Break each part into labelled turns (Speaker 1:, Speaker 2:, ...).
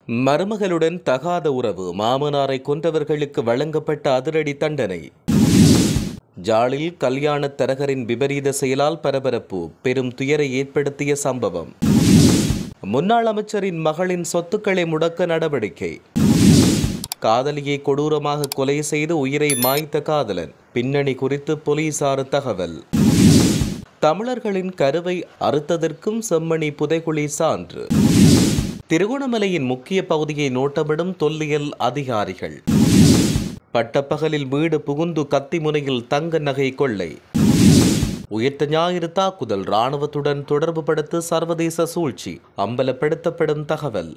Speaker 1: மருமகளுடன் தகாத உறவு, மாமனாரை கொன்றவர்களுக்கு வழங்கப்பட்ட அதிரடி தண்டனை. ஜாலில் கல்யாண தரகரின் விபரீத செயலால் பரபரப்பு, பெரும் துயரை ஏற்படுத்திய சம்பவம். முன்னாள் அமைச்சரின் மகளின் சொத்துக்களை முடக்க நடவடிக்கை. காதலியை கொடூரமாக கொலை செய்து உயிரை மாய்த்த காதலன், பின்னணி குறித்து போலீசார் தகவல். தமிழர்களின் கருவை அறுத்ததற்கும் செம்மணி புதைகுழி சான்று. திருகோணமலையின் முக்கிய பகுதியை நோட்டமிடும் தொல்லியல் அதிகாரிகள். பட்டப்பகலில் வீடு புகுந்து கத்தி முனையில் தங்க நகை கொள்ளை. உயிர்த்த ஞாயிறு தாக்குதல், இராணுவத்துடன் தொடர்பு படுத்த சர்வதேச சூழ்ச்சி, அம்பலப்படுத்தப்படும் தகவல்.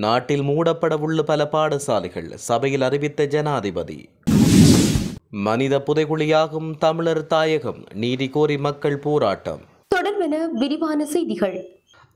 Speaker 1: நாட்டில் மூடப்படவுள்ள பல பாடசாலைகள், சபையில் அறிவித்த ஜனாதிபதி. மனித புதைகுழியாகும் தமிழர் தாயகம், நீதி கோரி மக்கள் போராட்டம்.
Speaker 2: தொடர்பென விரிவான செய்திகள்.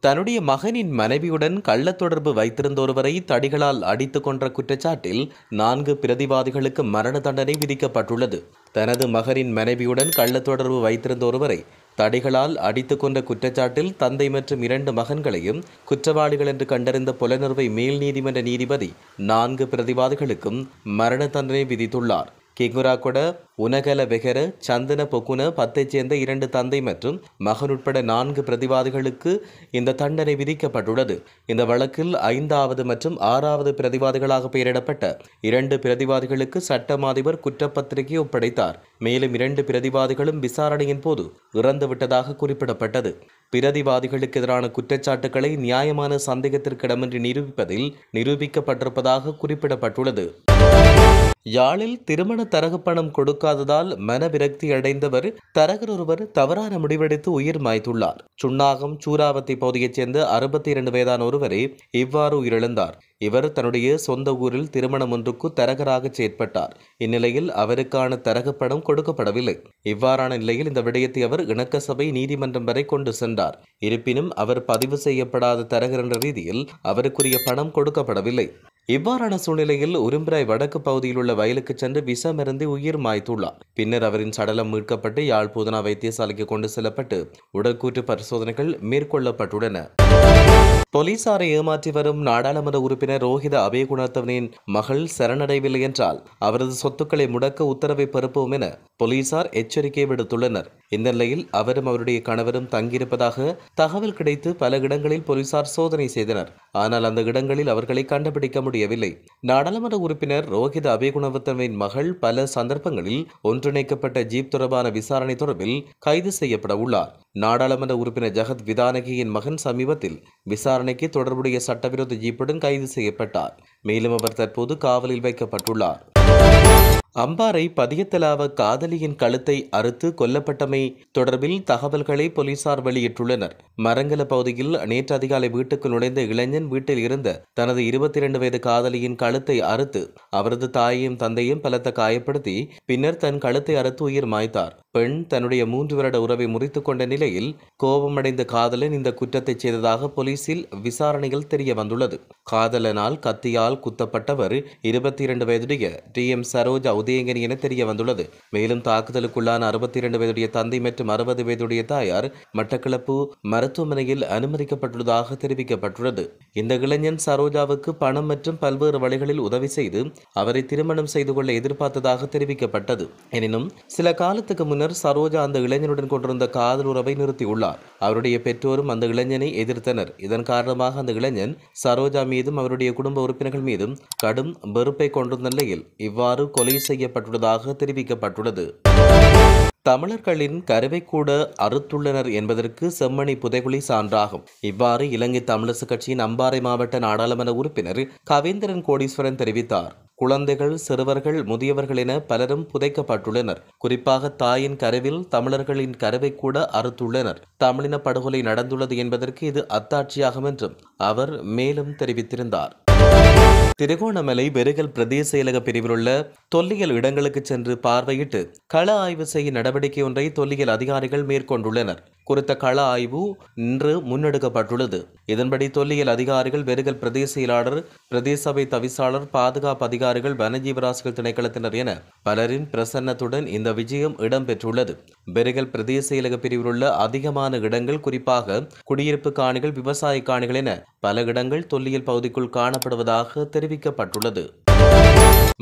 Speaker 1: தன்னுடைய மகனின் மனைவியுடன் கள்ள தொடர்பு வைத்திருந்த ஒருவரை தடிகளால் அடித்துக் கொன்ற குற்றச்சாட்டில் 4 பிரதிவாதிகளுக்கு மரண தண்டனை விதிக்கப்பட்டுள்ளது. தனது மகனின் மனைவியுடன் கள்ள தொடர்பு வைத்திருந்த ஒருவரை தடிகளால் அடித்துக் கொண்ட குற்றச்சாட்டில் தந்தை மற்றும் 2 மகன்களையும் குற்றவாளிகள் என்று கண்டறிந்த புலனறுவை மேல் நீதிமன்ற நீதிபதி 4 பிரதிவாதிகளுக்கும் மரண தண்டனை விதித்துள்ளார். கிங்குராகொட உனகல வெகர சந்தன பொக்குன 10ஐச் சேர்ந்த 2 தந்தை மற்றும் மகன் உட்பட 4 பிரதிவாதிகளுக்கு இந்த தண்டனை விதிக்கப்பட்டுள்ளது. இந்த வழக்கில் 5வது மற்றும் 6வது பிரதிவாதிகளாக பெயரிடப்பட்ட 2 பிரதிவாதிகளுக்கு சட்ட அதிபர் குற்றப்பத்திரிகை ஒப்படைத்தார். மேலும் 2 பிரதிவாதிகளும் விசாரணையின் போது இறந்துவிட்டதாக குறிப்பிடப்பட்டது. பிரதிவாதிகளுக்கு எதிரான குற்றச்சாட்டுக்களை நியாயமான சந்தேகத்திற்கிடமின்றி நிரூபிப்பதில் நிரூபிக்கப்பட்டிருப்பதாக குறிப்பிடப்பட்டுள்ளது. யாழில் திருமண தரகு பணம் கொடுக்காததால் மனவிரக்தி அடைந்தவர் தரகர் ஒருவர் தவறான முடிவெடுத்து உயிர் மாய்த்துள்ளார். சுன்னாகம் சூராவத்தி பகுதியைச் சேர்ந்த 62 வயதான ஒருவரே இவ்வாறு உயிரிழந்தார். இவர் தன்னுடைய சொந்த ஊரில் திருமணம் ஒன்றுக்கு தரகராக செயற்பட்டார். இந்நிலையில் அவருக்கான தரகு பணம் கொடுக்கப்படவில்லை. இவ்வாறான நிலையில் இந்த விடயத்தை அவர் இணக்க சபை நீதிமன்றம் வரை கொண்டு சென்றார். இருப்பினும் அவர் பதிவு செய்யப்படாத தரகர் என்ற ரீதியில் அவருக்குரிய பணம் கொடுக்கப்படவில்லை. இவ்வாறான சூழ்நிலையில் உரும்பிராய் வடக்கு பகுதியில் உள்ள வயலுக்கு சென்று விஷமருந்தி உயிர் மாய்த்துள்ளார். பின்னர் அவரின் சடலம் மீட்கப்பட்டு யாழ் போதனா வைத்தியசாலைக்கு கொண்டு செல்லப்பட்டு உடற்கூற்று பரிசோதனைகள் மேற்கொள்ளப்பட்டுள்ளன. போலீசாரை ஏமாற்றி வரும் நாடாளுமன்ற உறுப்பினர் ரோஹித அபேகுணத்தவனின் மகள் சரணடையவில்லை என்றால் அவரது சொத்துக்களை முடக்க உத்தரவை பிறப்போம் என போலீசார் எச்சரிக்கை விடுத்துள்ளனர். இந்த நிலையில் அவரும் அவருடைய கணவரும் தங்கியிருப்பதாக தகவல் கிடைத்து பல இடங்களில் போலீசார் சோதனை செய்தனர். ஆனால் அந்த இடங்களில் அவர்களை கண்டுபிடிக்க முடியவில்லை. நாடாளுமன்ற உறுப்பினர் ரோஹித அபேகுணவத்தவனின் மகள் பல சந்தர்ப்பங்களில் ஒன்றிணைக்கப்பட்ட ஜீப் தொடர்பான விசாரணை தொடர்பில் கைது செய்யப்பட உள்ளார். நாடாளுமன்ற உறுப்பினர் ஜகத் விதானகியின் மகன் சமீபத்தில் விசாரணைக்கு தொடர்புடைய சட்டவிரோத ஜீப்புடன் கைது செய்யப்பட்டார். மேலும் அவர் தற்போது காவலில் வைக்கப்பட்டுள்ளார். அம்பாறை பதியத்தலாவ காதலியின் கழுத்தை அறுத்து கொல்லப்பட்டமை தொடர்பில் தகவல்களை போலீசார் வெளியிட்டுள்ளனர். மரங்கல பகுதியில் நேற்று அதிகாலை வீட்டுக்கு நுழைந்த இளைஞன் வீட்டில் இருந்த தனது 22 வயது காதலியின் கழுத்தை அறுத்து அவரது தாயையும் தந்தையும் பலத்த காயப்படுத்தி பின்னர் தன் கழுத்தை அறுத்து உயிர் மாய்த்தார். பெண் தன்னுடைய 3 வருட உறவை முறித்துக் கொண்ட நிலையில் கோபமடைந்த காதலன் இந்த குற்றத்தை செய்ததாக போலீசில் விசாரணைகள் தெரிய வந்துள்ளது. காதலனால் கத்தியால் குத்தப்பட்டவர் 22 வயதுடைய TM சரோஜா உதயங்கனி என தெரிய வந்துள்ளது. மேலும் தாக்குதலுக்குள்ளான 62 வயதுடைய தந்தை மற்றும் 60 வயதுடைய தாயார் மட்டக்களப்பு மருத்துவமனையில் அனுமதிக்கப்பட்டுள்ளதாக தெரிவிக்கப்பட்டுள்ளது. இந்த இளைஞன் சரோஜாவுக்கு பணம் மற்றும் பல்வேறு வழிகளில் உதவி செய்து அவரை திருமணம் செய்து கொள்ள எதிர்பார்த்ததாக தெரிவிக்கப்பட்டது. எனினும் சில காலத்துக்கு முன்னர் சரோஜா அந்த இளைஞனுடன் கொண்டிருந்த காதல் உறவை நிறுத்தியுள்ளார். அவருடைய பெற்றோரும் அந்த இளைஞனை எதிர்த்தனர். இதன் காரணமாக அந்த இளைஞன் சரோஜா மீதும் அவருடைய குடும்ப உறுப்பினர்கள் மீதும் கடும் வெறுப்பை கொண்டிருந்த நிலையில் இவ்வாறு கொலை செய்யப்பட்டுள்ளதாக தெரிவிக்கப்பட்டுள்ளது. தமிழர்களின் கருவை கூட அறுத்துள்ளனர் என்பதற்கு செம்மணி புதைகுழி சான்றாகும். இவ்வாறு இலங்கை தமிழரசு கட்சியின் அம்பாறை மாவட்ட நாடாளுமன்ற உறுப்பினர் கவேந்திரன் கோடீஸ்வரன் தெரிவித்தார். குழந்தைகள், சிறுவர்கள், முதியவர்கள் என பலரும் புதைக்கப்பட்டுள்ளனர். குறிப்பாக தாயின் கருவில் தமிழர்களின் கருவை கூட அறுத்துள்ளனர். தமிழின படுகொலை நடந்துள்ளது என்பதற்கு இது அத்தாட்சியாகும் என்றும் அவர் மேலும் தெரிவித்திருந்தார். திருகோணமலை வெறுகல் பிரதேச செயலக பிரிவில் உள்ள தொல்லியல் இடங்களுக்கு சென்று பார்வையிட்டு கள ஆய்வு செய்ய நடவடிக்கை ஒன்றை தொல்லியல் அதிகாரிகள் மேற்கொண்டுள்ளனர். குறித்த கள ஆய்வு இன்று முன்னெடுக்கப்பட்டுள்ளது. இதன்படி தொல்லியல் அதிகாரிகள், வெறுகல் பிரதேச செயலாளர், பிரதேச சபை தவிசாளர், பாதுகாப்பு அதிகாரிகள், வனஜீவராசிகள் திணைக்களத்தினர் என பலரின் பிரசன்னத்துடன் இந்த விஜயம் இடம்பெற்றுள்ளது. வெறுகல் பிரதேச செயலக பிரிவில் உள்ள அதிகமான இடங்கள், குறிப்பாக குடியிருப்பு காணிகள், விவசாய காணிகள் என பல இடங்கள் தொல்லியல் பகுதிக்குள் காணப்படுவதாக தெரிவிக்கப்பட்டுள்ளது.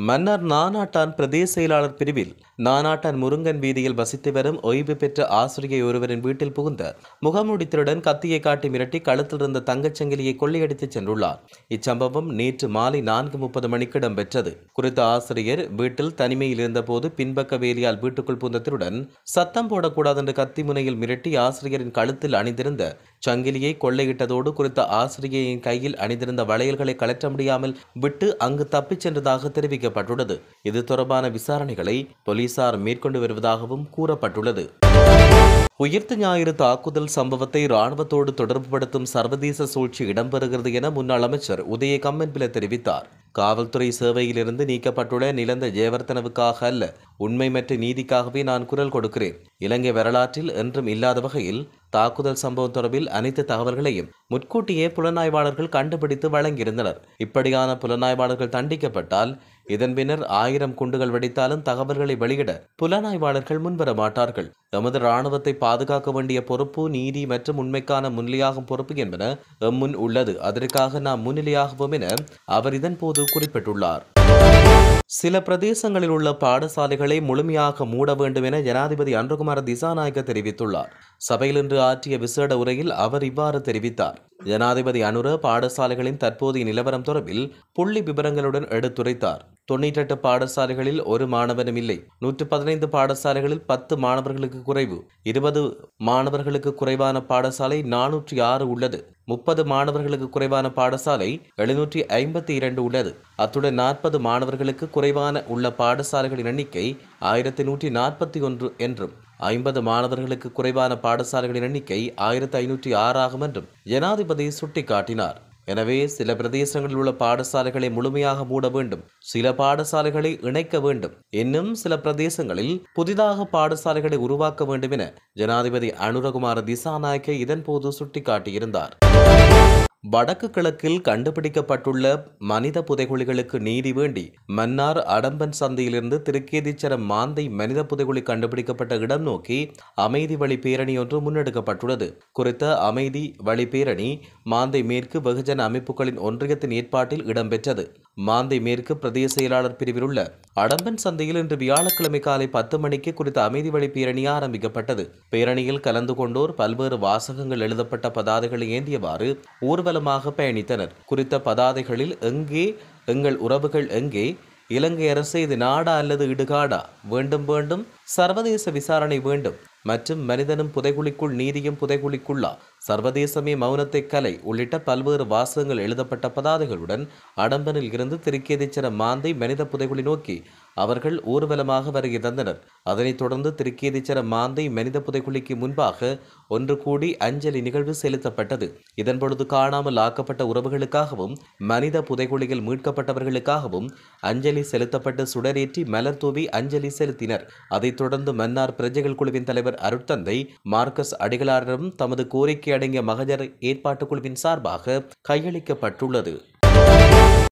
Speaker 1: மன்னார் நானாட்டான் பிரதேச செயலாளர் பிரிவில் நானாட்டான் முருங்கன் வீதியில் வசித்து வரும் ஓய்வு பெற்ற ஆசிரியை ஒருவரின் வீட்டில் புகுந்த முகமூடித்தருடன் கத்தியை காட்டி மிரட்டி கழுத்தில் இருந்த தங்கச்சங்கிலியை கொள்ளையடித்து சென்றுள்ளார். இச்சம்பவம் நேற்று மாலை 4:30 மணிக்கு இடம்பெற்றது. குறித்த ஆசிரியர் வீட்டில் தனிமையில் இருந்தபோது பின்பக்க வேலியால் வீட்டுக்குள் புகுந்ததுடன் சத்தம் போடக்கூடாது என்று கத்தி முனையில் மிரட்டி ஆசிரியரின் கழுத்தில் அணிந்திருந்த சங்கிலியை கொள்ளையிட்டதோடு குறித்த ஆசிரியரின் கையில் அணிந்திருந்த வளையல்களை கழற்ற முடியாமல் விட்டு அங்கு தப்பிச் சென்றதாக தெரிவிக்கப்பட்டுள்ளது. இது தொடர்பான விசாரணைகளை போலீசார் மேற்கொண்டு வருவதாகவும் கூறப்பட்டுள்ளது. உயிர்த்த ஞாயிறு தாக்குதல் சம்பவத்தை இராணுவத்தோடு தொடர்புபடுத்தும் சர்வதேச சூழ்ச்சி இடம்பெறுகிறது என முன்னாள் அமைச்சர் உதய கம்மன்பில தெரிவித்தார். காவல்துறை சேவையிலிருந்து நீக்கப்பட்டுள்ள நிலந்த ஜெயவர்தனவுக்காக அல்ல, உண்மை மற்றும் நீதிக்காகவே நான் குரல் கொடுக்கிறேன். இலங்கை வரலாற்றில் என்றும் இல்லாத வகையில் தாக்குதல் சம்பவம் தொடர்பில் அனைத்து தகவல்களையும் முன்கூட்டியே புலனாய்வாளர்கள் கண்டுபிடித்து வழங்கியிருந்தனர். இப்படியான புலனாய்வாளர்கள் தண்டிக்கப்பட்டால் இதன் பின்னர் 1000 குண்டுகள் வெடித்தாலும் தகவல்களை வெளியிட புலனாய்வாளர்கள் முன்வர மாட்டார்கள். எமது இராணுவத்தை பாதுகாக்க வேண்டிய பொறுப்பு, நீதி மற்றும் உண்மைக்கான முன்னிலையாகும் பொறுப்பு என்பன எம்முன் உள்ளது. அதற்காக நாம் முன்னிலையாகுவோம் என அவர் இதன் போது குறிப்பிட்டுள்ளார். சில பிரதேசங்களில் உள்ள பாடசாலைகளை முழுமையாக மூட வேண்டும் என ஜனாதிபதி அன்ருகுமார திசாநாயக்க தெரிவித்துள்ளார். சபையில் இன்று ஆற்றிய விசேட உரையில் அவர் இவ்வாறு தெரிவித்தார். ஜனாதிபதி அனுர பாடசாலைகளின் தற்போதைய நிலவரம் தொடர்பில் புள்ளி விவரங்களுடன் எடுத்துரைத்தார். 98 பாடசாலைகளில் ஒரு மாணவனும் இல்லை. 115 பாடசாலைகளில் 10 மாணவர்களுக்கு குறைவு. 20 மாணவர்களுக்கு குறைவான பாடசாலை 406 உள்ளது. 30 மாணவர்களுக்கு குறைவான பாடசாலை 752 உள்ளது. அத்துடன் 40 மாணவர்களுக்கு குறைவான உள்ள பாடசாலைகளின் எண்ணிக்கை 1141 என்றும் 50 மாணவர்களுக்கு குறைவான பாடசாலைகளின் எண்ணிக்கை 1506 ஆகும் என்றும் ஜனாதிபதி சுட்டிக்காட்டினார். எனவே சில பிரதேசங்களில் உள்ள பாடசாலைகளை முழுமையாக மூட வேண்டும், சில பாடசாலைகளை இணைக்க வேண்டும், இன்னும் சில பிரதேசங்களில் புதிதாக பாடசாலைகளை உருவாக்க வேண்டும் என ஜனாதிபதி அனுரகுமார திசாநாயக்க இதன்போது சுட்டிக்காட்டியிருந்தார். வடக்கு கிழக்கில் கண்டுபிடிக்கப்பட்டுள்ள மனித புதைகுழிகளுக்கு நீதி வேண்டி மன்னார் அடம்பன் சந்தையிலிருந்து திருக்கேதீச்சரம் மாந்தை மனித புதைகுழி கண்டுபிடிக்கப்பட்ட இடம் நோக்கி அமைதி வழி பேரணி ஒன்று முன்னெடுக்கப்பட்டுள்ளது. குறித்த அமைதி வழி பேரணி மாந்தை மேற்கு வெகுஜன அமைப்புகளின் ஒன்றியத்தின் ஏற்பாட்டில் இடம்பெற்றது. மாந்தை மேற்கு பிரதேச செயலாளர் பிரிவில் உள்ள அடம்பன் சந்தையில் இன்று வியாழக்கிழமை காலை 10 மணிக்கு குறித்த அமைதி வழி பேரணி ஆரம்பிக்கப்பட்டது. பேரணியில் கலந்து கொண்டோர் பல்வேறு வாசகங்கள் எழுதப்பட்ட பதாதைகளை ஏந்தியவாறு ஊர்வலமாக பயணித்தனர். குறித்த பதாதைகளில் எங்கே எங்கள் உறவுகள், எங்கே இலங்கை அரசு, இது நாடா அல்லது இடுகாடா, வேண்டும் வேண்டும், சர்வதேச விசாரணை வேண்டும் மற்றும் மனிதனும் புதைகுழிக்குள், நீதியும் புதைகுழிக்குள்ளா, சர்வதேசமே மௌனத்தை கலை உள்ளிட்ட பல்வேறு வாசகங்கள் எழுதப்பட்ட பதாதைகளுடன் அடம்பனில் இருந்து திருக்கேதீச்சரம் மாந்தை மனித புதைகுழி நோக்கி அவர்கள் ஊர்வலமாக வருகை தந்தனர். அதனைத் தொடர்ந்து திருக்கேதீச்சரம் மாந்தை மனித புதைகுழிக்கு முன்பாக ஒன்று கூடி அஞ்சலி நிகழ்வு செலுத்தப்பட்டது. இதன்பொழுது காணாமல் ஆக்கப்பட்ட உறவுகளுக்காகவும் மனித புதைகுழியில் மீட்கப்பட்டவர்களுக்காகவும் அஞ்சலி செலுத்தப்பட்டு சுடரேற்றி மலர் தூவி அஞ்சலி செலுத்தினர். அதைத் தொடர்ந்து மன்னார் பிரஜைகள் குழுவின் தலைவர் அருட்தந்தை மார்க்கஸ் அடிகளாரிடம் தமது கோரிக்கை அடங்கிய மகஜர் ஏற்பாட்டுக் குழுவின் சார்பாக கையளிக்கப்பட்டுள்ளது.